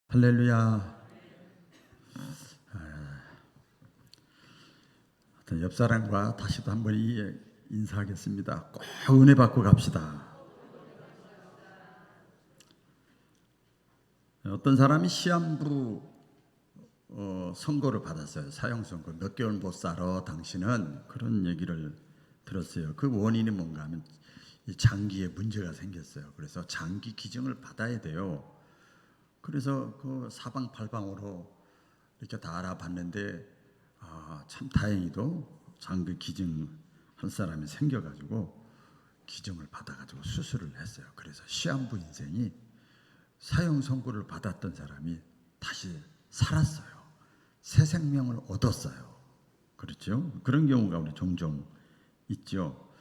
할렐루야. 옆 사람과 다시도 한번 인사하겠습니다. 꼭 은혜 받고 갑시다. 어떤 사람이 시한부 선고를 받았어요. 사형 선고. 몇 개월 못 살아 당신은, 그런 얘기를 들었어요. 그 원인이 뭔가 하면 이 장기에 문제가 생겼어요. 그래서 장기 기증을 받아야 돼요. 그래서 그 사방팔방으로 이렇게 다 알아봤는데 참 다행히도 장기 기증 한 사람이 생겨가지고 기증을 받아가지고 수술을 했어요. 그래서 시한부 인생이 사형 선고를 받았던 사람이 다시 살았어요. 새 생명을 얻었어요. 그렇죠? 그런 경우가 우리 종종 있죠.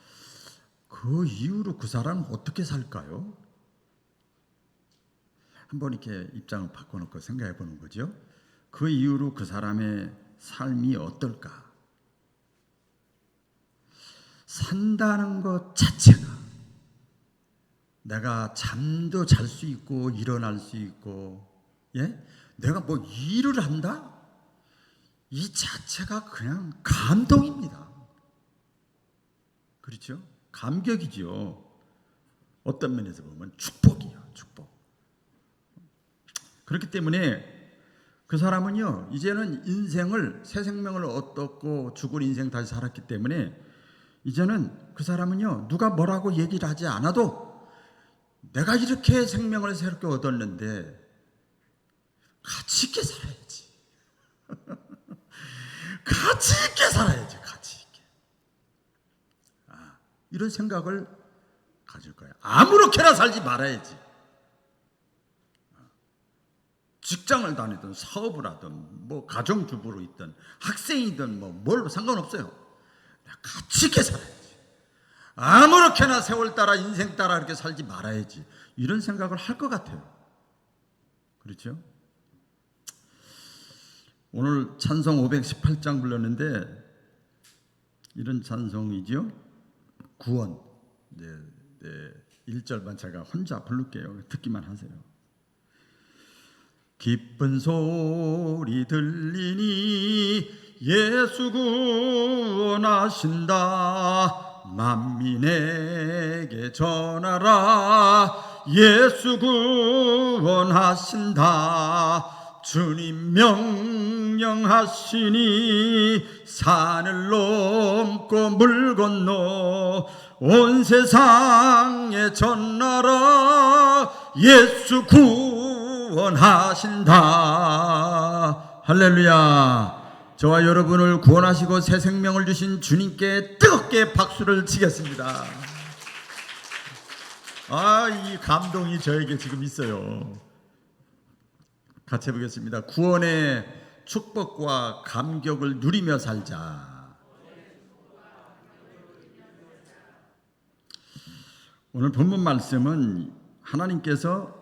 그 이후로 그 사람은 어떻게 살까요? 한번 이렇게 입장을 바꿔놓고 생각해 보는 거죠. 그 이후로 그 사람의 삶이 어떨까? 산다는 것 자체가, 내가 잠도 잘 수 있고 일어날 수 있고, 내가 뭐 일을 한다? 이 자체가 그냥 감동입니다. 그렇죠? 감격이죠. 어떤 면에서 보면 축복이에요. 축복. 그렇기 때문에 그 사람은요, 이제는 인생을, 새 생명을 얻었고 죽은 인생 다시 살았기 때문에 이제는 그 사람은요, 누가 뭐라고 얘기를 하지 않아도 내가 이렇게 생명을 새롭게 얻었는데 가치 있게 살아야지. 가치 있게 살아야지. 가치 있게. 이런 생각을 가질 거예요. 아무렇게나 살지 말아야지. 직장을 다니든 사업을 하든 뭐 가정주부로 있든 학생이든 뭘 상관없어요. 가치 있게 살아야지. 아무렇게나 세월 따라 인생 따라 이렇게 살지 말아야지. 이런 생각을 할 것 같아요. 그렇죠? 오늘 찬송 518장 불렀는데 이런 찬송이죠. 구원. 1절만 제가 혼자 부를게요. 듣기만 하세요. 기쁜 소리 들리니 예수 구원하신다. 만민에게 전하라. 예수 구원하신다. 주님 명령하시니 산을 넘고 물 건너 온 세상에 전하라. 예수 구원하신다. 할렐루야. 저와 여러분을 구원하시고 새 생명을 주신 주님께 뜨겁게 박수를 치겠습니다. 이 감동이 저에게 지금 있어요. 같이 해보겠습니다. 구원의 축복과 감격을 누리며 살자. 오늘 본문 말씀은 하나님께서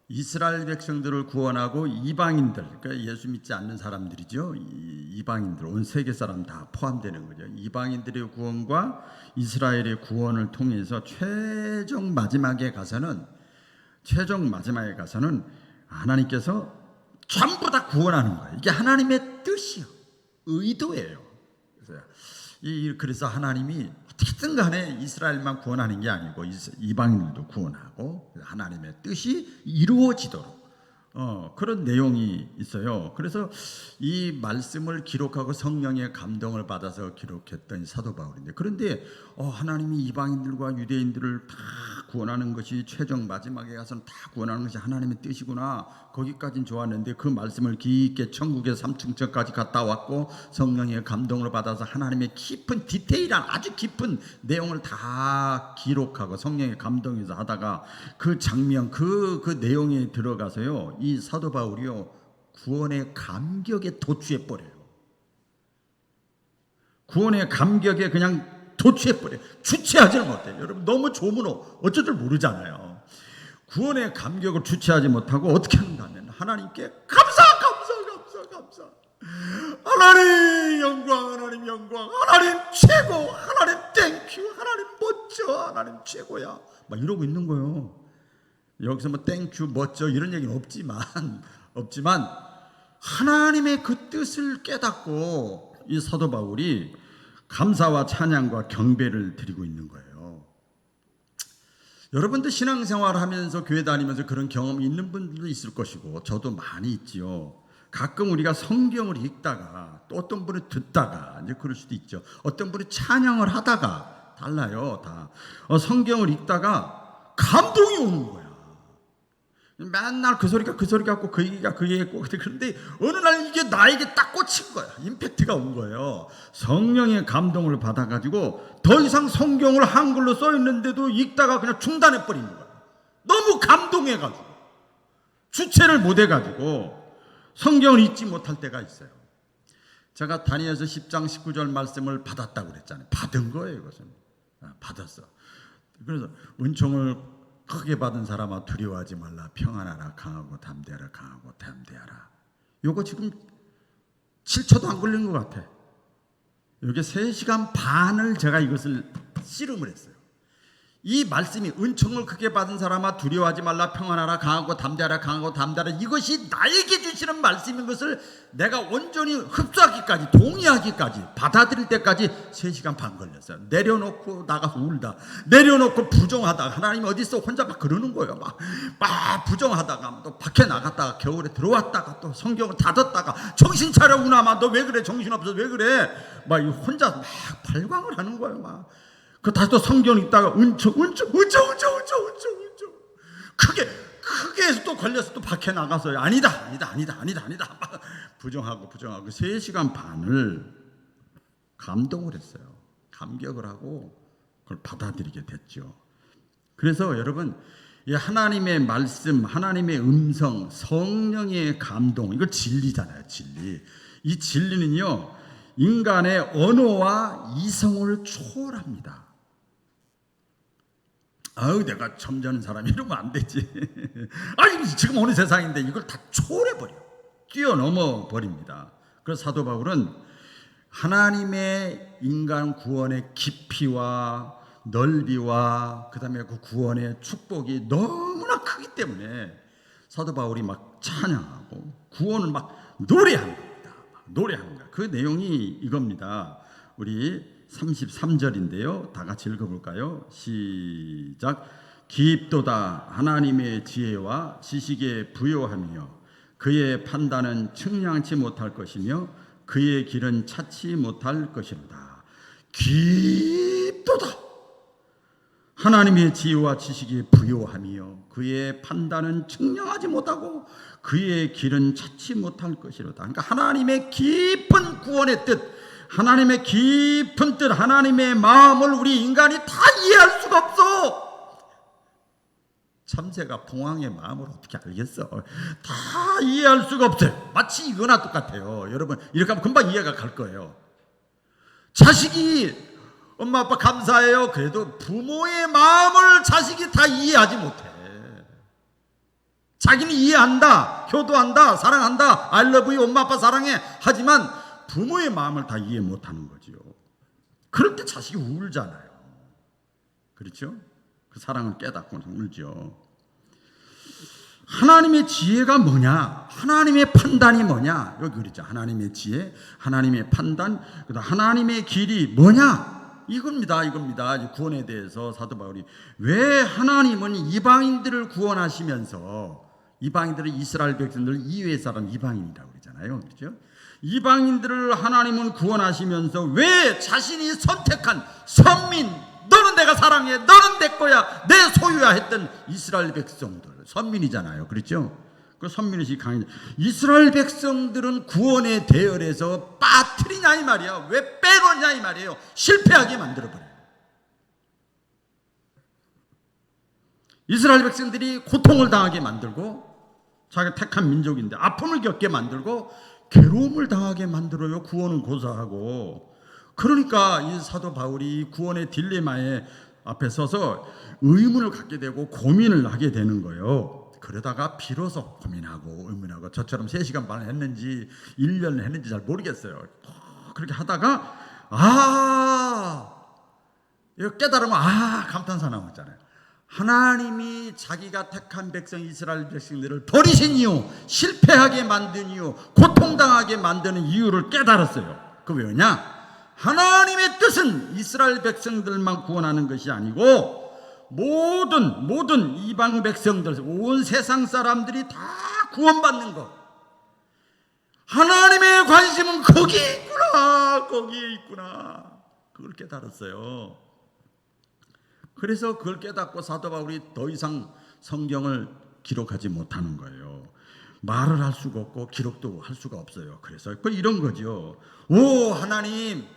이스라엘 백성들을 구원하고 이방인들, 그러니까 예수 믿지 않는 사람들이죠. 이방인들, 온 세계 사람 다 포함되는 거죠. 이방인들의 구원과 이스라엘의 구원을 통해서 최종 마지막에 가서는 하나님께서 전부 다 구원하는 거예요. 이게 하나님의 뜻이요, 의도예요. 그래서 하나님이 어떻게든 간에 이스라엘만 구원하는 게 아니고 이방인들도 구원하고 하나님의 뜻이 이루어지도록 그런 내용이 있어요. 그래서 이 말씀을 기록하고 성령의 감동을 받아서 기록했던 사도 바울인데, 그런데 하나님이 이방인들과 유대인들을 다 구원하는 것이 최종 마지막에 가서는 다 구원하는 것이 하나님의 뜻이구나. 거기까지는 좋았는데 그 말씀을 깊게 천국의 3층까지 갔다 왔고 성령의 감동을 받아서 하나님의 깊은 디테일한 아주 깊은 내용을 다 기록하고 성령의 감동에서 하다가 그 장면, 그 내용에 들어가서요, 이 사도 바울이요, 구원의 감격에 도취해 버려요. 구원의 감격에 그냥 도취해버려요. 주체하지를 못해요. 여러분, 너무 좋으면 어쩔 줄 모르잖아요. 구원의 감격을 주체하지 못하고 어떻게 하는가 하면 하나님께 감사. 하나님 영광, 하나님 영광, 하나님 최고, 하나님 땡큐, 하나님 멋져, 하나님 최고야, 막 이러고 있는 거예요. 여기서 뭐 땡큐 멋져 이런 얘기는 없지만 없지만 하나님의 그 뜻을 깨닫고 이 사도 바울이 감사와 찬양과 경배를 드리고 있는 거예요. 여러분도 신앙생활 하면서 교회 다니면서 그런 경험이 있는 분들도 있을 것이고 저도 많이 있지요. 가끔 우리가 성경을 읽다가 또 어떤 분이 듣다가 이제 그럴 수도 있죠. 어떤 분이 찬양을 하다가 달라요. 다 성경을 읽다가 감동이 오는 거야. 맨날 그 소리가 같고 그 얘기가 그 얘기고 그런데 어느 날 이게 나에게 딱 꽂힌 거야. 임팩트가 온 거예요. 성령의 감동을 받아가지고 더 이상 성경을 한글로 써 있는데도 읽다가 그냥 중단해 버리는 거야. 너무 감동해가지고 주체를 못해가지고 성경을 읽지 못할 때가 있어요. 제가 다니엘서 10장 19절 말씀을 받았다고 그랬잖아요. 받은 거예요. 이것은 받았어. 그래서 은총을 크게 받은 사람아 두려워하지 말라. 평안하라. 강하고 담대하라. 강하고 담대하라. 요거 지금 7초도 안 걸린 것 같아. 이게 3시간 반을 제가 이것을 씨름을 했어요. 이 말씀이 은총을 크게 받은 사람아 두려워하지 말라. 평안하라. 강하고 담대하라. 강하고 담대하라. 이것이 나에게 주시는 말씀인 것을 내가 온전히 흡수하기까지, 동의하기까지, 받아들일 때까지 3시간 반 걸렸어요. 내려놓고 나가서 울다, 내려놓고 부정하다가 하나님 어디 있어 혼자 막 그러는 거예요. 막 부정하다가 또 밖에 나갔다가 겨울에 들어왔다가 또 성경을 닫았다가 정신 차려 우나마 너 왜 그래, 정신없어 왜 그래, 막 혼자 막 발광을 하는 거예요. 막 그 다시 또 성경 읽다가 은총 크게 해서 또 걸려서 또 밖에 나가서 아니다 막 부정하고 3시간 반을 감동을 했어요. 감격을 하고 그걸 받아들이게 됐죠. 그래서 여러분, 이 하나님의 말씀, 하나님의 음성, 성령의 감동, 이거 진리잖아요. 진리. 이 진리는요 인간의 언어와 이성을 초월합니다. 아유, 내가 점잖은 사람이 이러면 안 되지. 아니, 지금 어느 세상인데 이걸 다 초월해버려. 뛰어넘어 버립니다. 그래서 사도 바울은 하나님의 인간 구원의 깊이와 넓이와 그 다음에 그 구원의 축복이 너무나 크기 때문에 사도 바울이 막 찬양하고 구원을 막 노래하는 겁니다. 노래하는 거야. 그 내용이 이겁니다. 우리 33절인데요. 다 같이 읽어볼까요? 시작. 깊도다 하나님의 지혜와 지식에 부요하며 그의 판단은 측량치 못할 것이며 그의 길은 찾지 못할 것이로다. 깊도다 하나님의 지혜와 지식에 부요하며 그의 판단은 측량하지 못하고 그의 길은 찾지 못할 것이로다. 그러니까 하나님의 깊은 구원의 뜻, 하나님의 깊은 뜻, 하나님의 마음을 우리 인간이 다 이해할 수가 없어. 참새가 봉황의 마음을 어떻게 알겠어? 다 이해할 수가 없어요. 마치 이거나 똑같아요. 여러분, 이렇게 하면 금방 이해가 갈 거예요. 자식이 엄마 아빠 감사해요. 그래도 부모의 마음을 자식이 다 이해하지 못해. 자기는 이해한다, 효도한다, 사랑한다, I love you, 엄마 아빠 사랑해 하지만 부모의 마음을 다 이해 못하는 거죠. 그럴 때 자식이 울잖아요. 그렇죠? 그 사랑을 깨닫고 울죠. 하나님의 지혜가 뭐냐? 하나님의 판단이 뭐냐? 여기 그랬죠. 하나님의 지혜, 하나님의 판단, 그다음 하나님의 길이 뭐냐? 이겁니다. 구원에 대해서 사도 바울이 왜 하나님은 이방인들을 구원하시면서 이방인들을 이스라엘 백성들 이외의 사람 이방인이라고 그러잖아요. 그렇죠? 이방인들을 하나님은 구원하시면서 왜 자신이 선택한 선민, 너는 내가 사랑해, 너는 내 거야, 내 소유야 했던 이스라엘 백성들, 선민이잖아요. 그렇죠? 그 선민의식이 강해. 이스라엘 백성들은 구원의 대열에서 빠뜨리냐 이 말이야. 왜 빼놓냐 이 말이에요. 실패하게 만들어버려요. 이스라엘 백성들이 고통을 당하게 만들고 자기가 택한 민족인데 아픔을 겪게 만들고 괴로움을 당하게 만들어요. 구원은 고사하고. 그러니까 이 사도 바울이 구원의 딜레마에 앞에 서서 의문을 갖게 되고 고민을 하게 되는 거예요. 그러다가 비로소 고민하고 의문하고 저처럼 3시간 반을 했는지 1년을 했는지 잘 모르겠어요. 그렇게 하다가 이거 깨달으면 감탄사 나왔잖아요. 하나님이 자기가 택한 백성 이스라엘 백성들을 버리신 이유, 실패하게 만든 이유, 고통당하게 만드는 이유를 깨달았어요. 그 왜냐? 하나님의 뜻은 이스라엘 백성들만 구원하는 것이 아니고 모든 이방 백성들, 온 세상 사람들이 다 구원받는 것. 하나님의 관심은 거기에 있구나. 그걸 깨달았어요. 그래서 그걸 깨닫고 사도 바울이 더 이상 성경을 기록하지 못하는 거예요. 말을 할 수가 없고 기록도 할 수가 없어요. 그래서 이런 거죠. 오 하나님,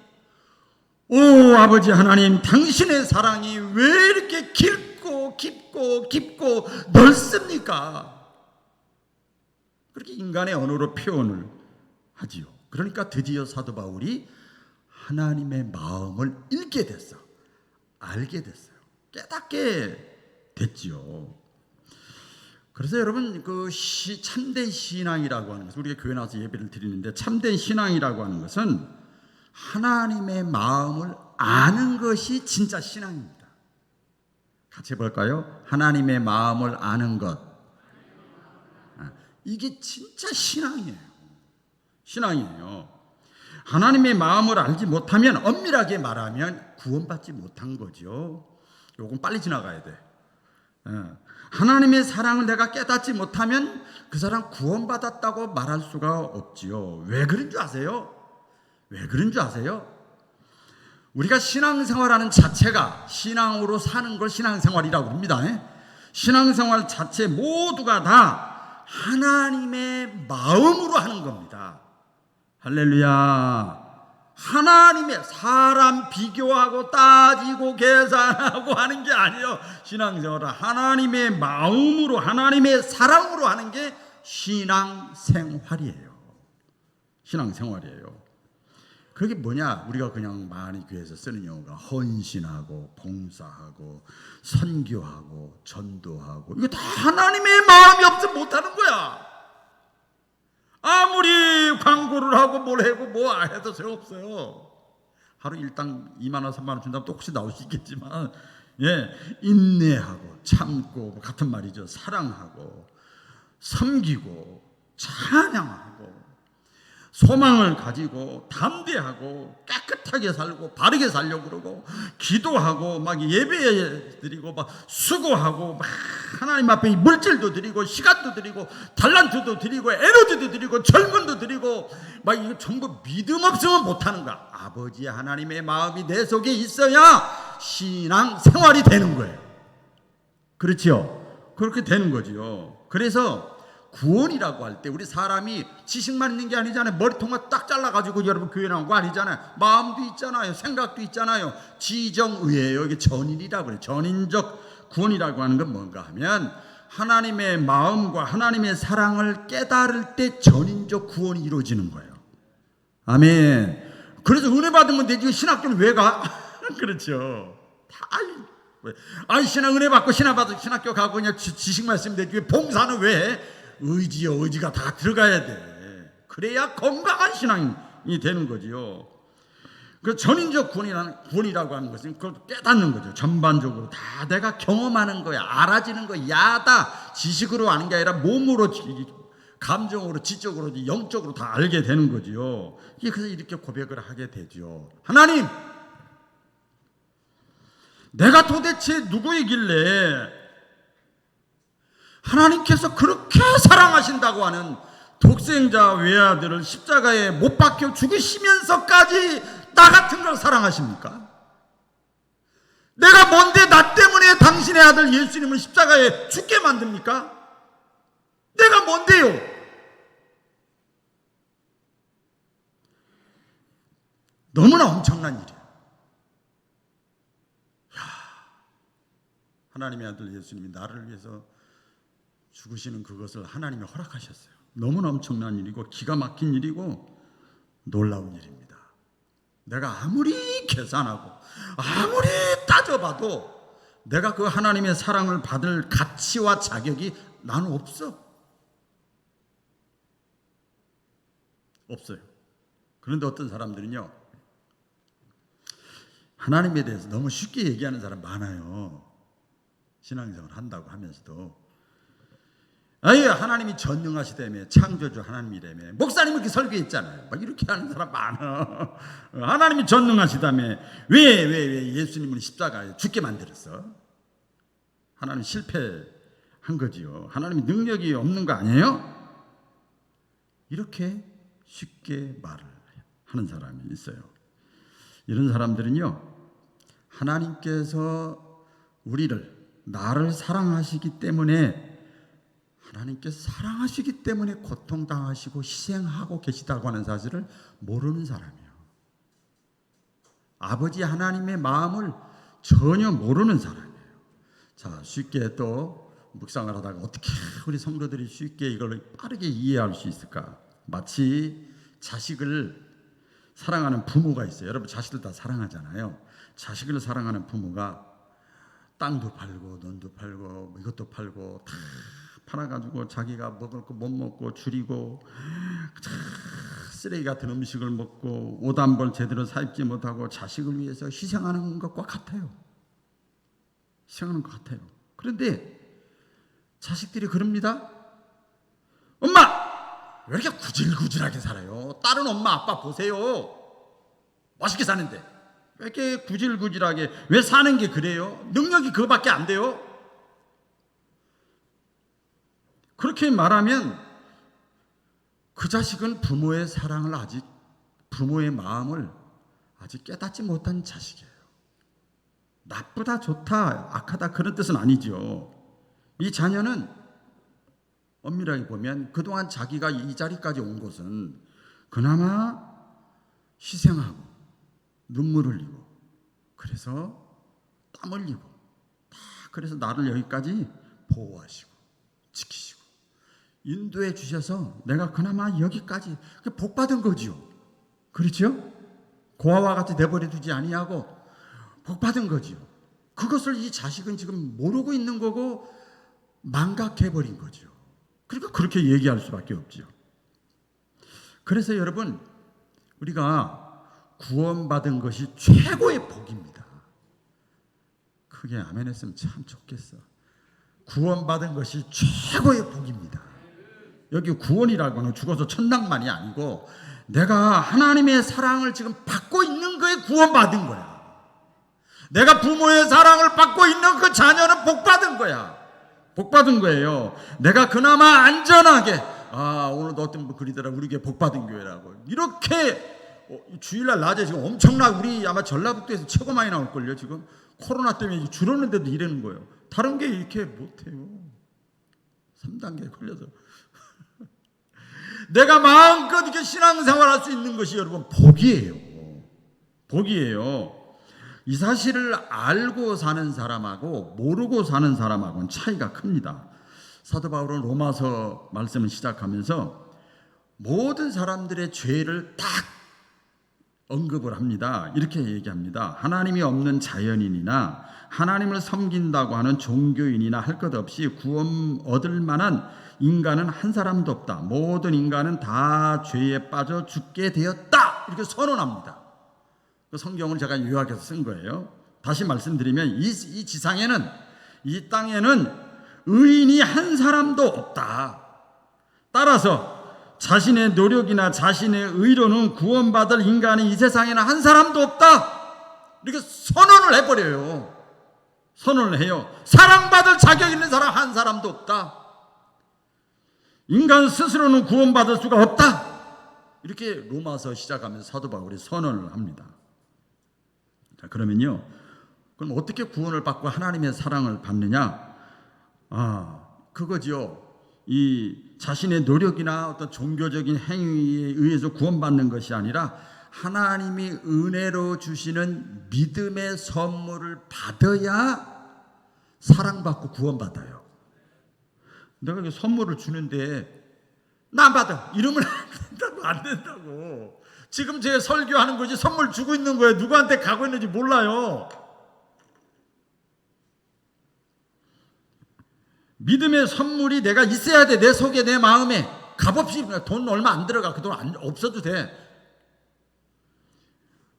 오 아버지 하나님, 당신의 사랑이 왜 이렇게 깊고 넓습니까? 그렇게 인간의 언어로 표현을 하지요. 그러니까 드디어 사도 바울이 하나님의 마음을 읽게 됐어. 알게 됐어요. 깨닫게 됐지요. 그래서 여러분 참된 신앙이라고 하는 것은, 우리가 교회 나와서 예배를 드리는데 참된 신앙이라고 하는 것은 하나님의 마음을 아는 것이 진짜 신앙입니다. 같이 해볼까요? 하나님의 마음을 아는 것. 이게 진짜 신앙이에요. 하나님의 마음을 알지 못하면, 엄밀하게 말하면 구원받지 못한 거죠. 요건 빨리 지나가야 돼. 하나님의 사랑을 내가 깨닫지 못하면 그 사람 구원받았다고 말할 수가 없지요. 왜 그런 줄 아세요? 우리가 신앙생활하는 자체가, 신앙으로 사는 걸 신앙생활이라고 합니다. 신앙생활 자체 모두가 다 하나님의 마음으로 하는 겁니다. 할렐루야. 하나님의, 사람 비교하고 따지고 계산하고 하는 게 아니에요. 신앙생활은 하나님의 마음으로, 하나님의 사랑으로 하는 게 신앙생활이에요. 그게 뭐냐? 우리가 그냥 많이 교회에서 쓰는 용어가 헌신하고 봉사하고 선교하고 전도하고, 이거 다 하나님의 마음이 없으면 못하는 거야. 아무리 광고를 하고 뭘 하고 뭐 해도 소용없어요. 하루 일당 2만 원 3만 원 준다면 또 혹시 나올 수 있겠지만, 인내하고 참고 같은 말이죠. 사랑하고 섬기고 찬양하고 소망을 가지고 담대하고 깨끗하게 살고 바르게 살려고 그러고, 기도하고 막 예배 드리고 막 수고하고 막 하나님 앞에 물질도 드리고 시간도 드리고 달란트도 드리고 에너지도 드리고 젊음도 드리고 막 이거 전부 믿음 없으면 못하는 거야. 아버지 하나님의 마음이 내 속에 있어야 신앙 생활이 되는 거예요. 그렇죠? 그렇게 되는 거지요. 그래서 구원이라고 할 때 우리 사람이 지식만 있는 게 아니잖아요. 머리통만 딱 잘라가지고 여러분 교회 나온 거 아니잖아요. 마음도 있잖아요. 생각도 있잖아요. 지정의예요. 이게 전인이라고 그래요. 전인적 구원이라고 하는 건 뭔가 하면, 하나님의 마음과 하나님의 사랑을 깨달을 때 전인적 구원이 이루어지는 거예요. 아멘. 그래서 은혜 받으면 되지 신학교는 왜 가? 그렇죠. 신앙 은혜 받고 신학교 가고 그냥 지식만 있으면 되지 왜 봉사는 왜 해? 의지가 다 들어가야 돼. 그래야 건강한 신앙이 되는 거지요. 그 전인적 구원이라고 하는 것은 그걸 깨닫는 거죠. 전반적으로 다 내가 경험하는 거야. 알아지는 거야. 야다 지식으로 아는 게 아니라 몸으로, 감정으로, 지적으로, 영적으로 다 알게 되는 거지요. 그래서 이렇게 고백을 하게 되죠. 하나님, 내가 도대체 누구이길래 하나님께서 그렇게 사랑하신다고 하는 독생자 외아들을 십자가에 못 박혀 죽으시면서까지 나 같은 걸 사랑하십니까? 내가 뭔데 나 때문에 당신의 아들 예수님을 십자가에 죽게 만듭니까? 내가 뭔데요? 너무나 엄청난 일이에요. 하나님의 아들 예수님이 나를 위해서 죽으시는 그것을 하나님이 허락하셨어요. 너무나 엄청난 일이고 기가 막힌 일이고 놀라운 일입니다. 내가 아무리 계산하고 아무리 따져봐도 내가 그 하나님의 사랑을 받을 가치와 자격이 나는 없어요. 그런데 어떤 사람들은요, 하나님에 대해서 너무 쉽게 얘기하는 사람 많아요. 신앙생활 한다고 하면서도 아유 하나님이 전능하시다며 창조주 하나님이라며 목사님은 이렇게 설교했잖아요. 막 이렇게 하는 사람 많아. 하나님이 전능하시다며 왜 예수님을 십자가에 죽게 만들었어? 하나님 실패한 거지요. 하나님이 능력이 없는 거 아니에요? 이렇게 쉽게 말을 하는 사람이 있어요. 이런 사람들은요, 하나님께서 나를 사랑하시기 때문에 하나님께서 사랑하시기 때문에 고통당하시고 희생하고 계시다고 하는 사실을 모르는 사람이에요. 아버지 하나님의 마음을 전혀 모르는 사람이에요. 자, 쉽게 또 묵상을 하다가 어떻게 우리 성도들이 쉽게 이걸 빠르게 이해할 수 있을까? 마치 자식을 사랑하는 부모가 있어요. 여러분 자식들 다 사랑하잖아요. 자식을 사랑하는 부모가 땅도 팔고 논도 팔고 뭐 이것도 팔고 다 팔아가지고 자기가 먹을 거 못 먹고 줄이고 쓰레기 같은 음식을 먹고 옷 한 벌 제대로 사입지 못하고 자식을 위해서 희생하는 것과 같아요. 희생하는 것 같아요. 그런데 자식들이 그럽니다. 엄마! 왜 이렇게 구질구질하게 살아요? 다른 엄마 아빠 보세요. 맛있게 사는데 왜 이렇게 구질구질하게 왜 사는 게 그래요? 능력이 그거밖에 안 돼요? 그렇게 말하면 그 자식은 부모의 사랑을 아직 부모의 마음을 아직 깨닫지 못한 자식이에요. 나쁘다 좋다 악하다 그런 뜻은 아니죠. 이 자녀는 엄밀하게 보면 그동안 자기가 이 자리까지 온 것은 그나마 희생하고 눈물 흘리고 그래서 땀 흘리고 다 그래서 나를 여기까지 보호하시고 지키시고 인도해 주셔서 내가 그나마 여기까지 복 받은 거지요. 그렇죠? 고아와 같이 내버려 두지 아니하고 복 받은 거지요. 그것을 이 자식은 지금 모르고 있는 거고 망각해 버린 거죠. 그러니까 그렇게 얘기할 수밖에 없죠. 그래서 여러분 우리가 구원받은 것이 최고의 복입니다. 크게 아멘 했으면 참 좋겠어. 구원받은 것이 최고의 복입니다. 여기 구원이라고 하는 죽어서 천당만이 아니고 내가 하나님의 사랑을 지금 받고 있는 거에 구원받은 거야. 내가 부모의 사랑을 받고 있는 그 자녀는 복받은 거야. 복받은 거예요. 내가 그나마 안전하게 오늘도 어떤 분 그리더라 우리 교회 복받은 교회라고 이렇게 주일날 낮에 지금 엄청나게 우리 아마 전라북도에서 최고 많이 나올걸요. 지금 코로나 때문에 줄었는데도 이러는 거예요. 다른 게 이렇게 못해요. 3단계에 걸려서 내가 마음껏 이렇게 신앙생활 할 수 있는 것이 여러분 복이에요. 복이에요. 이 사실을 알고 사는 사람하고 모르고 사는 사람하고는 차이가 큽니다. 사도 바울은 로마서 말씀을 시작하면서 모든 사람들의 죄를 딱 언급을 합니다. 이렇게 얘기합니다. 하나님이 없는 자연인이나 하나님을 섬긴다고 하는 종교인이나 할 것 없이 구원 얻을 만한 인간은 한 사람도 없다. 모든 인간은 다 죄에 빠져 죽게 되었다. 이렇게 선언합니다. 그 성경을 제가 요약해서 쓴 거예요. 다시 말씀드리면 이 지상에는 이 땅에는 의인이 한 사람도 없다. 따라서 자신의 노력이나 자신의 의로는 구원받을 인간이 이 세상에는 한 사람도 없다. 이렇게 선언을 해버려요. 선언을 해요. 사랑받을 자격 있는 사람 한 사람도 없다. 인간 스스로는 구원받을 수가 없다. 이렇게 로마서 시작하면서 사도 바울이 선언을 합니다. 자, 그러면요. 그럼 어떻게 구원을 받고 하나님의 사랑을 받느냐? 그거지요. 이 자신의 노력이나 어떤 종교적인 행위에 의해서 구원받는 것이 아니라 하나님이 은혜로 주시는 믿음의 선물을 받아야 사랑받고 구원받아요. 내가 선물을 주는데 나 안 받아 이러면 안 된다고. 지금 제가 설교하는 거지 선물 주고 있는 거예요. 누구한테 가고 있는지 몰라요. 믿음의 선물이 내가 있어야 돼. 내 속에 내 마음에. 값없이 돈 얼마 안 들어가. 그 돈 없어도 돼.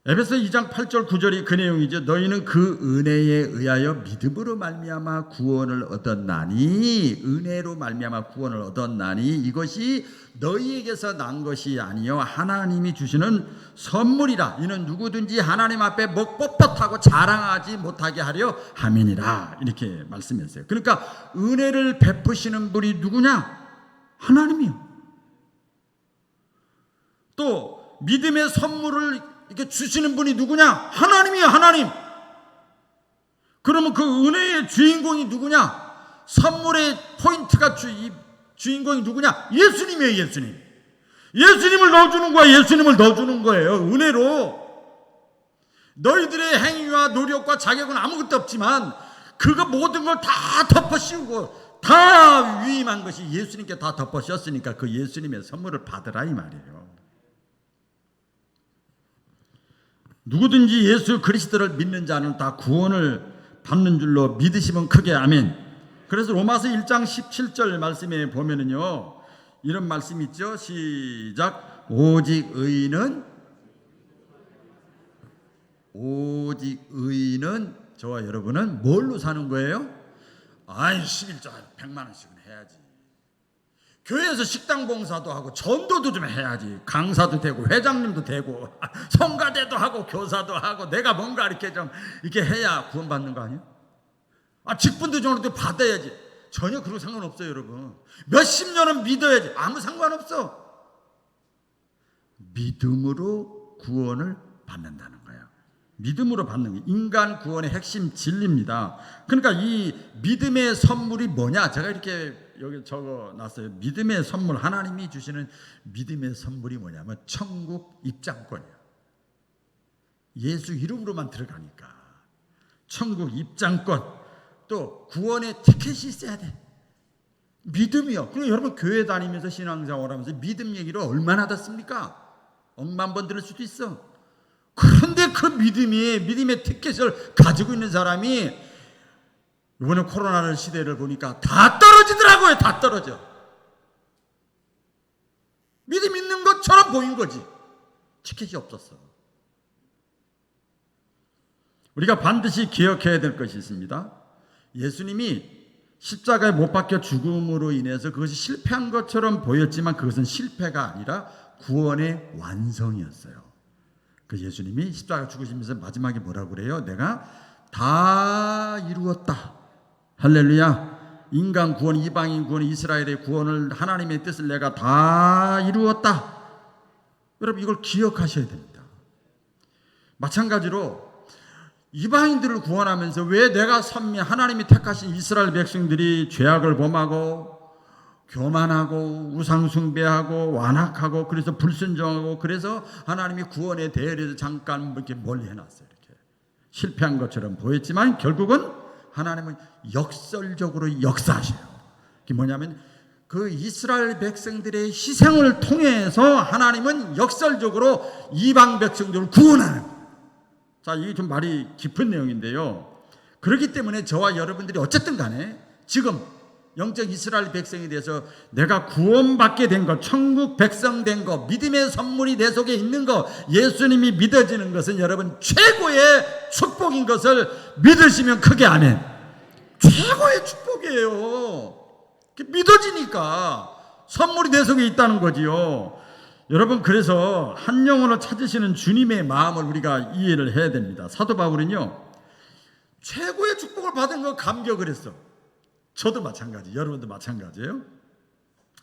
에베소 2장 8절 9절이 그 내용이죠. 너희는 그 은혜에 의하여 믿음으로 말미암아 구원을 얻었나니, 은혜로 말미암아 구원을 얻었나니 이것이 너희에게서 난 것이 아니요 하나님이 주시는 선물이라. 이는 누구든지 하나님 앞에 목 뻣뻣하고 자랑하지 못하게 하려 함이니라. 이렇게 말씀했어요. 그러니까 은혜를 베푸시는 분이 누구냐? 하나님이요. 또 믿음의 선물을 이렇게 주시는 분이 누구냐? 하나님이요, 하나님. 그러면 그 은혜의 주인공이 누구냐? 선물의 포인트가 주인공이 누구냐? 예수님이에요, 예수님. 예수님을 넣어주는 거야, 예수님을 넣어주는 거예요. 은혜로. 너희들의 행위와 노력과 자격은 아무것도 없지만 그거 모든 걸 다 덮어씌우고 다 위임한 것이 예수님께 다 덮어씌웠으니까 그 예수님의 선물을 받으라 이 말이에요. 누구든지 예수 그리스도를 믿는 자는 다 구원을 받는 줄로 믿으시면 크게 아멘. 그래서 로마서 1장 17절 말씀에 보면은요, 이런 말씀 있죠. 시작. 오직 의인은 저와 여러분은 뭘로 사는 거예요? 아이 11조 100만 원씩은 해야지. 교회에서 식당 봉사도 하고 전도도 좀 해야지. 강사도 되고 회장님도 되고 성가대도 하고 교사도 하고 내가 뭔가 이렇게 좀 이렇게 해야 구원받는 거 아니에요? 직분도 좀 받아야지. 전혀 그런 상관없어요, 여러분. 몇십 년은 믿어야지. 아무 상관없어. 믿음으로 구원을 받는다는 거예요. 믿음으로 받는 게 인간 구원의 핵심 진리입니다. 그러니까 이 믿음의 선물이 뭐냐? 제가 이렇게 여기 적어놨어요. 믿음의 선물, 하나님이 주시는 믿음의 선물이 뭐냐면 천국 입장권이에요. 예수 이름으로만 들어가니까 천국 입장권, 또 구원의 티켓이 있어야 돼. 믿음이요. 그럼 여러분 교회 다니면서 신앙생활하면서 믿음 얘기를 얼마나 듣습니까? 억만 번 들을 수도 있어. 그런데 그 믿음의 티켓을 가지고 있는 사람이 이번에 코로나 시대를 보니까 다 떨어지더라고요. 다 떨어져. 믿음 있는 것처럼 보인 거지. 티켓이 없었어. 우리가 반드시 기억해야 될 것이 있습니다. 예수님이 십자가에 못 박혀 죽음으로 인해서 그것이 실패한 것처럼 보였지만 그것은 실패가 아니라 구원의 완성이었어요. 그 예수님이 십자가 죽으시면서 마지막에 뭐라고 그래요? 내가 다 이루었다. 할렐루야. 인간 구원, 이방인 구원, 이스라엘의 구원을, 하나님의 뜻을 내가 다 이루었다. 여러분 이걸 기억하셔야 됩니다. 마찬가지로 이방인들을 구원하면서 왜 내가 하나님이 택하신 이스라엘 백성들이 죄악을 범하고 교만하고 우상숭배하고 완악하고 그래서 불순종하고 그래서 하나님이 구원에 대해서 잠깐 이렇게 멀리 해놨어요. 이렇게 실패한 것처럼 보였지만 결국은 하나님은 역설적으로 역사하셔요. 그게 뭐냐면 그 이스라엘 백성들의 희생을 통해서 하나님은 역설적으로 이방 백성들을 구원하는 거예요. 자, 이게 좀 말이 깊은 내용인데요. 그렇기 때문에 저와 여러분들이 어쨌든 간에 지금 영적 이스라엘 백성에 대해서 내가 구원받게 된 것, 천국 백성 된 것, 믿음의 선물이 내 속에 있는 것, 예수님이 믿어지는 것은 여러분 최고의 축복인 것을 믿으시면 크게 아멘. 최고의 축복이에요. 믿어지니까 선물이 내 속에 있다는 거지요. 여러분 그래서 한 영혼을 찾으시는 주님의 마음을 우리가 이해를 해야 됩니다. 사도 바울은요 최고의 축복을 받은 거 감격을 했어. 저도 마찬가지, 여러분도 마찬가지예요.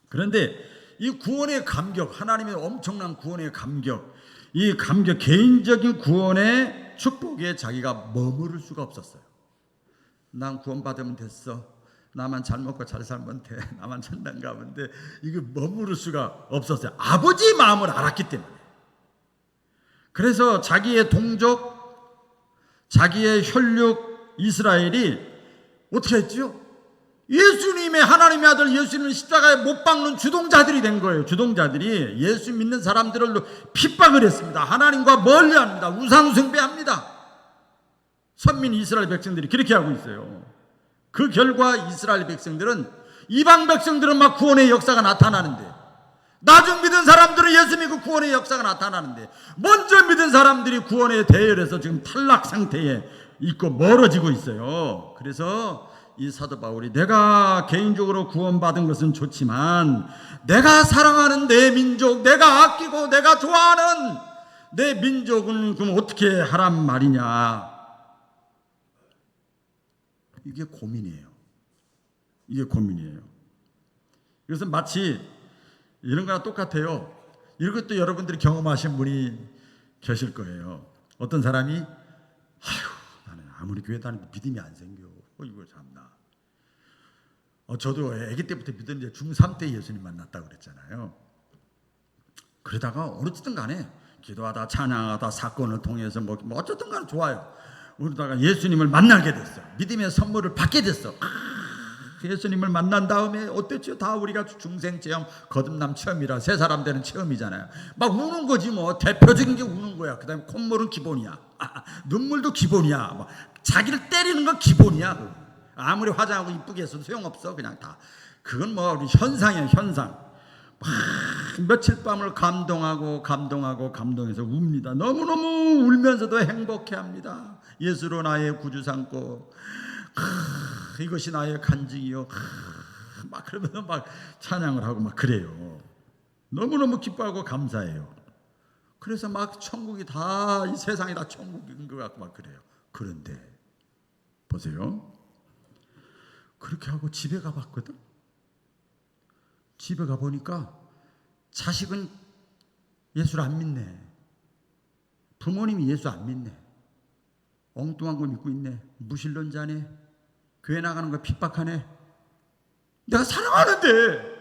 그런데 이 구원의 감격, 하나님의 엄청난 구원의 감격, 이 감격, 개인적인 구원의 축복에 자기가 머무를 수가 없었어요. 난 구원받으면 됐어. 나만 잘 먹고 잘 살면 돼. 나만 천당 가면 돼. 이거 머무를 수가 없었어요. 아버지의 마음을 알았기 때문에. 그래서 자기의 동족, 자기의 혈육 이스라엘이 어떻게 했죠? 예수님의 하나님의 아들 예수님을 십자가에 못 박는 주동자들이 된 거예요. 주동자들이 예수 믿는 사람들을 핍박을 했습니다. 하나님과 멀리합니다. 우상숭배합니다. 선민 이스라엘 백성들이 그렇게 하고 있어요. 그 결과 이스라엘 백성들은 이방 백성들은 막 구원의 역사가 나타나는데 나중 믿은 사람들은 예수 믿고 구원의 역사가 나타나는데 먼저 믿은 사람들이 구원의 대열에서 지금 탈락 상태에 있고 멀어지고 있어요. 그래서 이 사도 바울이 내가 개인적으로 구원받은 것은 좋지만 내가 사랑하는 내 민족, 내가 아끼고 내가 좋아하는 내 민족은 그럼 어떻게 하란 말이냐. 이게 고민이에요. 이게 고민이에요. 그래서 마치 이런 거랑 똑같아요. 이것도 여러분들이 경험하신 분이 계실 거예요. 어떤 사람이 나는 아무리 교회 다니도 믿음이 안 생겨. 이거 참나. 저도 아기 때부터 믿었는데 중3 때 예수님 만났다고 그랬잖아요. 그러다가 어쨌든 간에 기도하다 찬양하다 사건을 통해서 뭐 어쨌든 간에 좋아요. 그러다가 예수님을 만나게 됐어. 믿음의 선물을 받게 됐어. 예수님을 만난 다음에 어땠죠? 다 우리가 중생 체험, 거듭남 체험이라 세 사람 되는 체험이잖아요. 막 우는 거지 뭐. 대표적인 게 우는 거야. 그 다음에 콧물은 기본이야. 눈물도 기본이야. 뭐 자기를 때리는 건 기본이야. 아무리 화장하고 이쁘게 해서도 소용없어. 그냥 다. 그건 뭐 우리 현상이야, 현상. 며칠 밤을 감동해서 웁니다. 너무너무 울면서도 행복해합니다. 예수로 나의 구주 삼고 이것이 나의 간증이요. 막 그러면서 막 찬양을 하고 막 그래요. 너무너무 기뻐하고 감사해요. 그래서 막 천국이 다, 이 세상이 다 천국인 것 같고 막 그래요. 그런데 보세요. 그렇게 하고 집에 가봤거든. 집에 가보니까 자식은 예수를 안 믿네. 부모님이 예수 안 믿네. 엉뚱한 거 믿고 있네. 무신론자네. 교회 나가는 거 핍박하네. 내가 사랑하는데,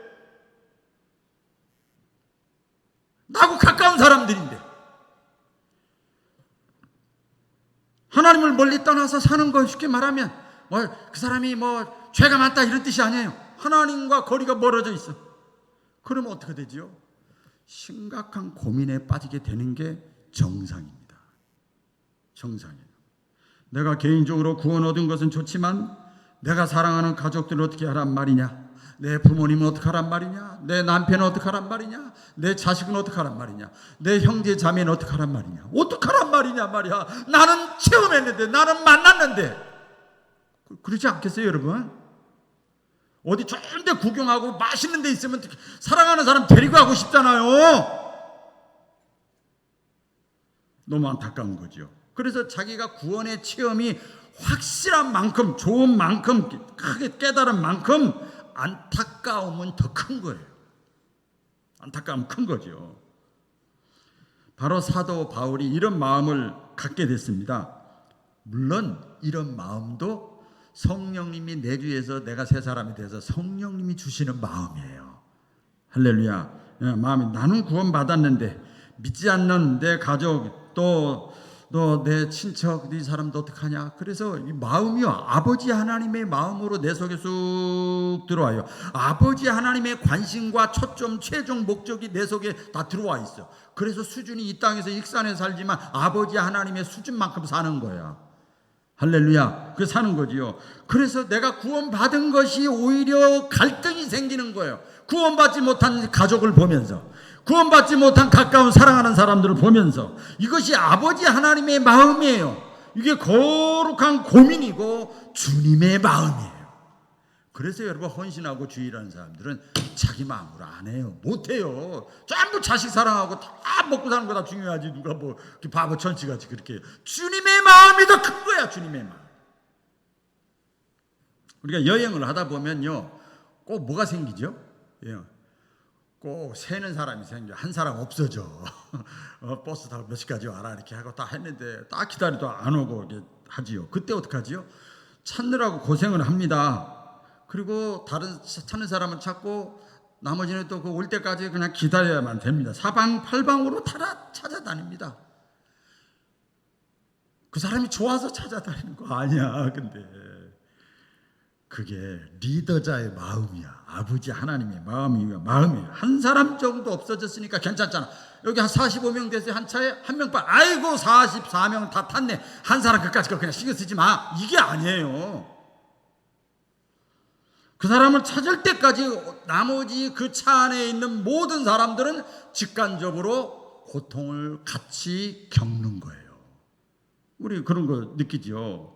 나하고 가까운 사람들인데, 하나님을 멀리 떠나서 사는 거 쉽게 말하면 그 사람이 죄가 많다 이런 뜻이 아니에요. 하나님과 거리가 멀어져 있어. 그러면 어떻게 되지요? 심각한 고민에 빠지게 되는 게 정상입니다. 정상이에요. 내가 개인적으로 구원 얻은 것은 좋지만 내가 사랑하는 가족들을 어떻게 하란 말이냐? 내 부모님은 어떻게 하란 말이냐? 내 남편은 어떻게 하란 말이냐? 내 자식은 어떻게 하란 말이냐? 내 형제 자매는 어떻게 하란 말이냐? 어떻게 하란 말이냐 말이야. 나는 체험했는데, 나는 만났는데. 그렇지 않겠어요, 여러분? 어디 좋은 데 구경하고 맛있는 데 있으면 사랑하는 사람 데리고 가고 싶잖아요. 너무 안타까운 거죠. 그래서 자기가 구원의 체험이 확실한 만큼, 좋은 만큼, 크게 깨달은 만큼 안타까움은 더 큰 거예요. 안타까움은 큰 거죠. 바로 사도 바울이 이런 마음을 갖게 됐습니다. 물론 이런 마음도 성령님이 내주에서 내가 새 사람이 돼서 성령님이 주시는 마음이에요. 할렐루야. 마음이 나는 구원 받았는데 믿지 않는 내 가족 또 내 친척 이 사람도 어떡하냐. 그래서 이 마음이요, 아버지 하나님의 마음으로 내 속에 쑥 들어와요. 아버지 하나님의 관심과 초점, 최종 목적이 내 속에 다 들어와 있어. 그래서 수준이 이 땅에서 익산에 살지만 아버지 하나님의 수준만큼 사는 거야. 할렐루야. 그 사는 거지요. 그래서 내가 구원받은 것이 오히려 갈등이 생기는 거예요. 구원받지 못한 가족을 보면서, 구원받지 못한 가까운 사랑하는 사람들을 보면서, 이것이 아버지 하나님의 마음이에요. 이게 거룩한 고민이고 주님의 마음이에요. 그래서 여러분, 헌신하고 주의라는 사람들은 자기 마음으로 안 해요. 못해요. 전부 자식 사랑하고 다 먹고 사는 거 다 중요하지. 누가 바보 천치같이 그렇게 해요. 주님의 마음이 더 큰 거야. 주님의 마음. 우리가 여행을 하다 보면요, 꼭 뭐가 생기죠? 꼭 새는 사람이 생겨. 한 사람 없어져. 버스 타고 몇 시까지 와라 이렇게 하고 딱 했는데 딱 기다려도 안 오고 이렇게 하지요. 그때 어떡하지요? 찾느라고 고생을 합니다. 그리고 다른 찾는 사람은 찾고 나머지는 또 올 때까지 그냥 기다려야만 됩니다. 사방팔방으로 찾아다닙니다. 그 사람이 좋아서 찾아다니는 거 아니야. 근데 그게 리더자의 마음이야. 아버지 하나님의 마음이에요. 한 사람 정도 없어졌으니까 괜찮잖아. 여기 한 45명 됐어요. 한 차에 한 명 빠. 아이고 44명 다 탔네. 한 사람 그까짓 거 그냥 신경 쓰지 마. 이게 아니에요. 그 사람을 찾을 때까지 나머지 그 차 안에 있는 모든 사람들은 직간접으로 고통을 같이 겪는 거예요. 우리 그런 거 느끼죠.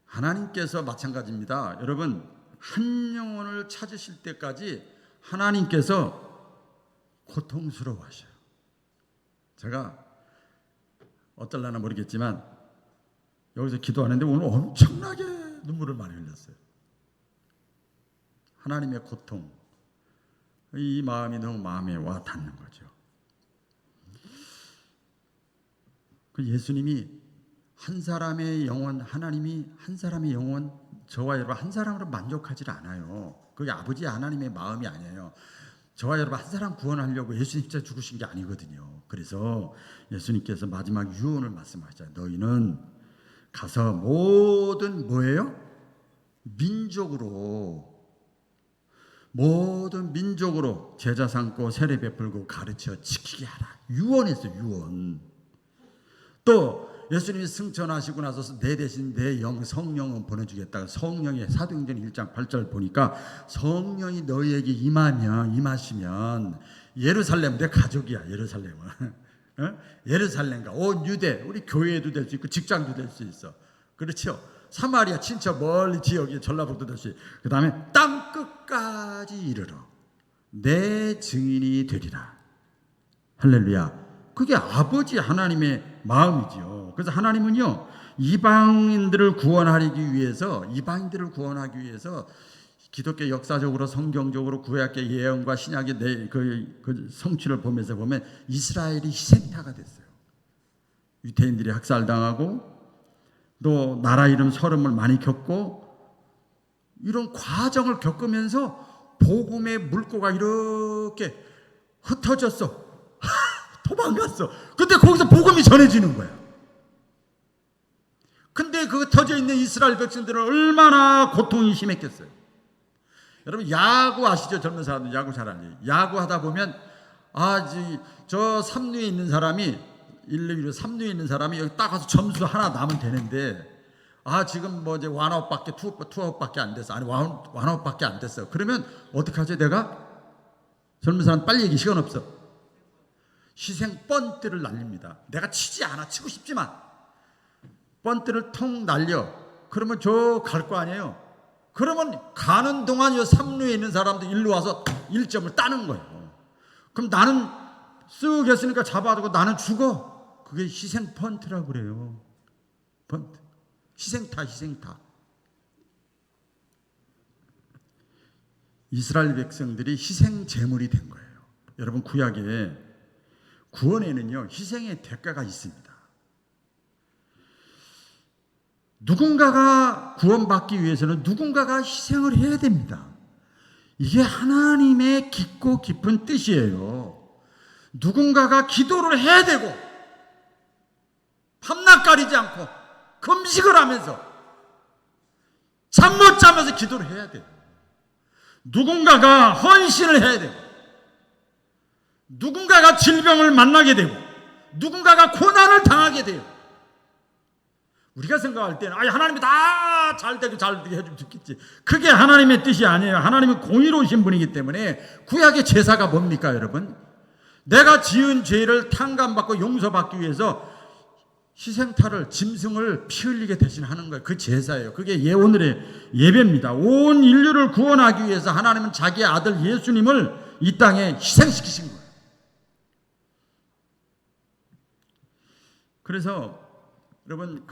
하나님께서 마찬가지입니다. 여러분, 한 영혼을 찾으실 때까지 하나님께서 고통스러워하셔요. 제가 어떨라나 모르겠지만 여기서 기도하는데 오늘 엄청나게 눈물을 많이 흘렸어요. 하나님의 고통, 이 마음이 너무 마음에 와 닿는 거죠. 그 예수님이 한 사람의 영혼, 하나님이 한 사람의 영혼, 저와 여러분 한 사람으로 만족하지 않아요. 그게 아버지 하나님의 마음이 아니에요. 저와 여러분 한 사람 구원하려고 예수님 진짜 죽으신 게 아니거든요. 그래서 예수님께서 마지막 유언을 말씀하셨잖아요. 너희는 가서 모든 뭐예요? 모든 민족으로 제자 삼고 세례 베풀고 가르쳐 지키게 하라. 유언했어요. 유언. 또 예수님이 승천하시고 나서 내 대신 내 성령은 보내주겠다. 성령의 사도행전 1장 8절 보니까 성령이 너희에게 임하시면 예루살렘, 내 가족이야. 예루살렘은 예루살렘과 온 유대, 우리 교회도 될 수 있고 직장도 될 수 있어. 그렇죠? 사마리아 친척 멀리 지역이 전라북도 될 수 있고, 그 다음에 땅 끝까지 이르러 내 증인이 되리라. 할렐루야. 그게 아버지 하나님의 마음이지요. 그래서 하나님은요, 이방인들을 구원하기 위해서 기독교 역사적으로 성경적으로 구약의 예언과 신약의 그 성취를 보면서 보면 이스라엘이 희생타가 됐어요. 유대인들이 학살당하고 또 나라 이름 서름을 많이 겪고 이런 과정을 겪으면서 복음의 물꼬가 이렇게 흩어졌어. 도망갔어. 근데 거기서 복음이 전해지는 거야. 근데 그 흩어져 있는 이스라엘 백성들은 얼마나 고통이 심했겠어요. 여러분 야구 아시죠? 젊은 사람들 야구 잘 알죠. 야구 하다 보면 저 3루에 있는 사람이 1, 2루 3루에 있는 사람이 여기 딱 가서 점수 하나 나면 되는데 지금 뭐 이제 원아웃밖에 투아웃밖에 안 됐어. 아니 원아웃밖에 안 됐어. 그러면 어떡하지? 내가 젊은 사람 빨리 얘기 시간 없어. 희생 번트를 날립니다. 내가 치지 않아. 치고 싶지만 번트를 통 날려. 그러면 저 갈 거 아니에요. 그러면 가는 동안 이 3루에 있는 사람도 일로 와서 1점을 따는 거예요. 그럼 나는 쓱 했으니까 잡아두고 나는 죽어. 그게 희생 번트라고 그래요. 번트. 희생타. 이스라엘 백성들이 희생 제물이 된 거예요. 여러분 구약에 구원에는요 희생의 대가가 있습니다. 누군가가 구원받기 위해서는 누군가가 희생을 해야 됩니다. 이게 하나님의 깊고 깊은 뜻이에요. 누군가가 기도를 해야 되고 밤낮 가리지 않고 금식을 하면서 잠 못 자면서 기도를 해야 돼요. 누군가가 헌신을 해야 되고 누군가가 질병을 만나게 되고 누군가가 고난을 당하게 돼요. 우리가 생각할 때는 하나님이 다 잘되게 해주면 좋겠지. 그게 하나님의 뜻이 아니에요. 하나님은 공의로우신 분이기 때문에 구약의 제사가 뭡니까 여러분? 내가 지은 죄를 탕감받고 용서받기 위해서 희생타를 짐승을 피 흘리게 대신하는 거예요. 그 제사예요. 그게 오늘의 예배입니다. 온 인류를 구원하기 위해서 하나님은 자기의 아들 예수님을 이 땅에 희생시키신 거예요. 그래서 여러분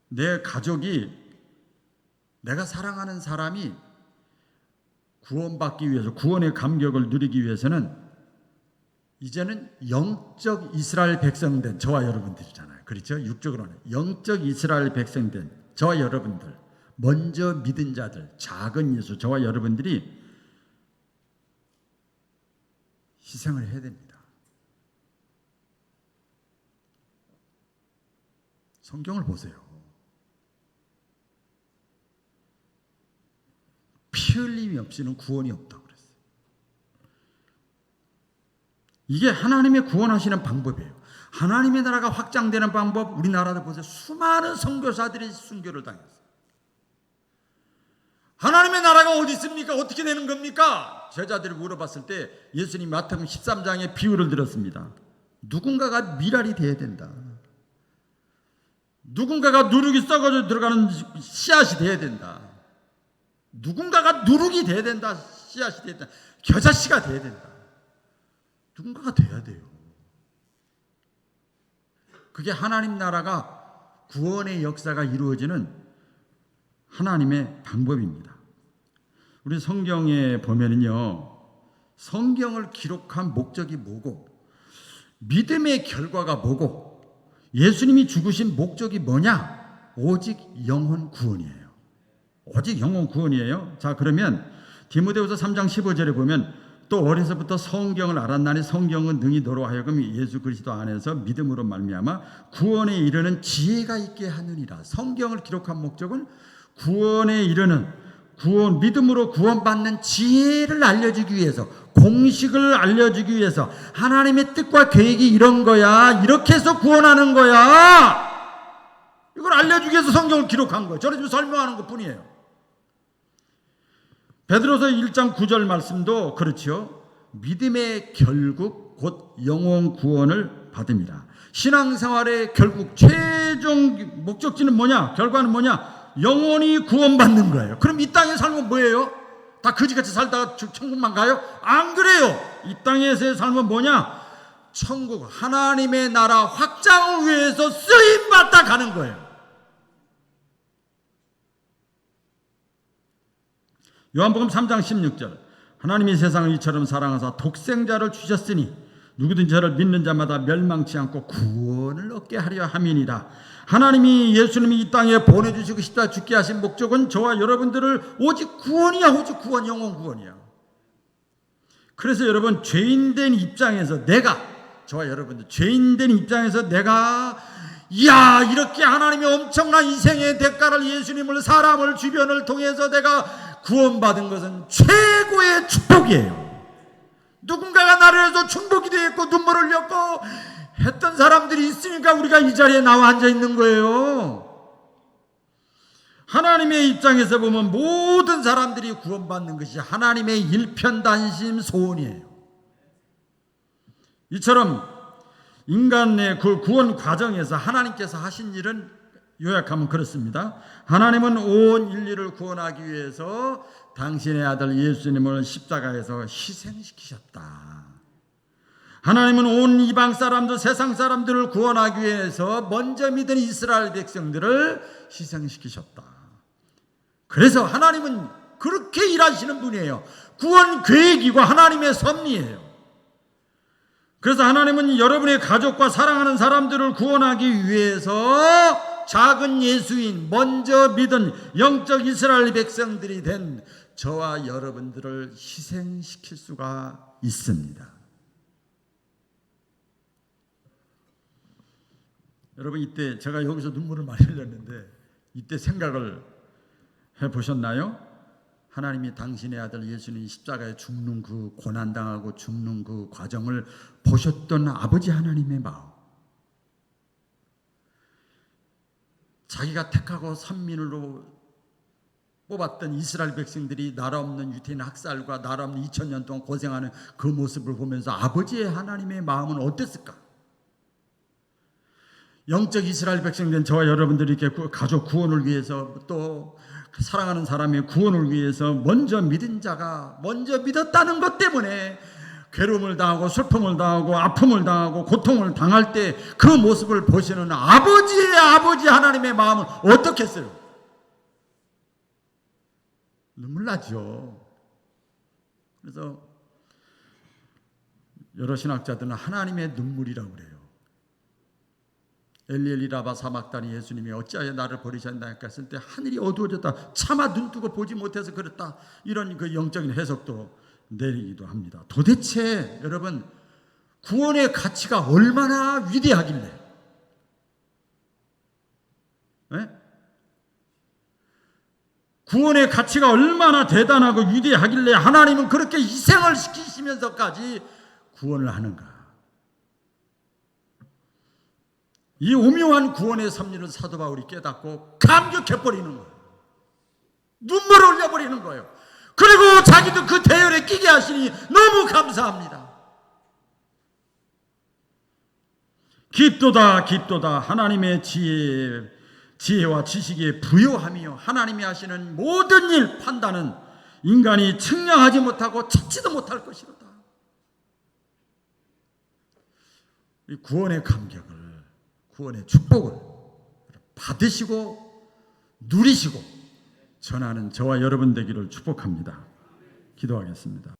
내 가족이 내가 사랑하는 사람이 구원받기 위해서 구원의 감격을 누리기 위해서는 이제는 영적 이스라엘 백성된 저와 여러분들이잖아요. 그렇죠? 육적으로는 영적 이스라엘 백성된 저와 여러분들, 먼저 믿은 자들, 작은 예수 저와 여러분들이 희생을 해야 됩니다. 성경을 보세요. 피 흘림이 없이는 구원이 없다고 그랬어요. 이게 하나님의 구원하시는 방법이에요. 하나님의 나라가 확장되는 방법, 우리나라도 보세요. 수많은 선교사들이 순교를 당했어요. 하나님의 나라가 어디 있습니까? 어떻게 되는 겁니까? 제자들이 물어봤을 때 예수님이 마태복음 13장의 비유를 들었습니다. 누군가가 미랄이 돼야 된다. 누군가가 누룩이 썩어져 들어가는 씨앗이 돼야 된다. 누군가가 누룩이 돼야 된다. 씨앗이 돼야 된다. 겨자씨가 돼야 된다. 누군가가 돼야 돼요. 그게 하나님 나라가 구원의 역사가 이루어지는 하나님의 방법입니다. 우리 성경에 보면은요, 성경을 기록한 목적이 뭐고, 믿음의 결과가 뭐고, 예수님이 죽으신 목적이 뭐냐? 오직 영혼 구원이에요. 오직 영혼 구원이에요. 자, 그러면 디모데후서 3장 15절에 보면 또 어려서부터 성경을 알았나니 성경은 능히 너로 하여금 예수 그리스도 안에서 믿음으로 말미암아 구원에 이르는 지혜가 있게 하느니라. 성경을 기록한 목적은 구원에 이르는 믿음으로 구원받는 지혜를 알려주기 위해서, 공식을 알려주기 위해서, 하나님의 뜻과 계획이 이런 거야, 이렇게 해서 구원하는 거야, 이걸 알려주기 위해서 성경을 기록한 거예요. 저는 지금 설명하는 것 뿐이에요. 베드로서 1장 9절 말씀도 그렇죠. 믿음의 결국 곧 영혼 구원을 받음이라. 신앙생활의 결국 최종 목적지는 뭐냐? 결과는 뭐냐? 영혼이 구원받는 거예요. 그럼 이 땅에 살면 뭐예요? 다 거지같이 살다가 천국만 가요? 안 그래요. 이 땅에서의 삶은 뭐냐? 천국, 하나님의 나라 확장을 위해서 쓰임받다 가는 거예요. 요한복음 3장 16절, 하나님이 세상을 이처럼 사랑하사 독생자를 주셨으니 누구든지 저를 믿는 자마다 멸망치 않고 구원을 얻게 하려 함이니라. 하나님이 예수님이 이 땅에 보내주시고 싶다 죽게 하신 목적은 저와 여러분들을 오직 구원이야. 오직 구원, 영혼 구원이야. 그래서 여러분, 죄인된 입장에서 저와 여러분들 죄인된 입장에서 이야, 이렇게 하나님이 엄청난 희생의 대가를, 예수님을, 사람을, 주변을 통해서 내가 구원받은 것은 최고의 축복이에요. 누군가가 나를 위해서 충복이 되었고 눈물을 흘렸고 했던 사람들이 있으니까 우리가 이 자리에 나와 앉아 있는 거예요. 하나님의 입장에서 보면 모든 사람들이 구원받는 것이 하나님의 일편단심 소원이에요. 이처럼 인간의 그 구원 과정에서 하나님께서 하신 일은 요약하면 그렇습니다. 하나님은 온 인류를 구원하기 위해서 당신의 아들 예수님을 십자가에서 희생시키셨다. 하나님은 온 이방 사람들, 세상 사람들을 구원하기 위해서 먼저 믿은 이스라엘 백성들을 희생시키셨다. 그래서 하나님은 그렇게 일하시는 분이에요. 구원 계획이고 하나님의 섭리예요. 그래서 하나님은 여러분의 가족과 사랑하는 사람들을 구원하기 위해서 작은 예수인, 먼저 믿은 영적 이스라엘 백성들이 된 저와 여러분들을 희생시킬 수가 있습니다. 여러분, 이때 제가 여기서 눈물을 많이 흘렸는데 이때 생각을 해보셨나요? 하나님이 당신의 아들 예수님이 십자가에 죽는 그 고난당하고 죽는 그 과정을 보셨던 아버지 하나님의 마음, 자기가 택하고 선민으로 뽑았던 이스라엘 백성들이 나라 없는 유태인 학살과 나라 없는 2000년 동안 고생하는 그 모습을 보면서 아버지의 하나님의 마음은 어땠을까? 영적 이스라엘 백성된 저와 여러분들이 이렇게 가족 구원을 위해서, 또 사랑하는 사람의 구원을 위해서 먼저 믿은 자가 먼저 믿었다는 것 때문에 괴로움을 당하고 슬픔을 당하고 아픔을 당하고 고통을 당할 때 그 모습을 보시는 아버지 하나님의 마음은 어떻겠어요? 눈물 나죠. 그래서 여러 신학자들은 하나님의 눈물이라고 그래요. 엘리 라바 사막다니 예수님이 어찌하여 나를 버리셨나 했을 때 하늘이 어두워졌다, 차마 눈뜨고 보지 못해서 그렇다, 이런 그 영적인 해석도 내리기도 합니다. 도대체 여러분, 구원의 가치가 얼마나 위대하길래, 네? 구원의 가치가 얼마나 대단하고 위대하길래 하나님은 그렇게 희생을 시키시면서까지 구원을 하는가? 이 오묘한 구원의 섭리를 사도 바울이 깨닫고 감격해버리는 거예요. 눈물을 흘려버리는 거예요. 그리고 자기도 그 대열에 끼게 하시니 너무 감사합니다. 깊도다 깊도다 하나님의 지혜와 지식에 부요하며 하나님이 하시는 모든 일 판단은 인간이 측량하지 못하고 찾지도 못할 것이로다. 이 구원의 감격을, 구원의 축복을 받으시고 누리시고 전하는 저와 여러분 되기를 축복합니다. 기도하겠습니다.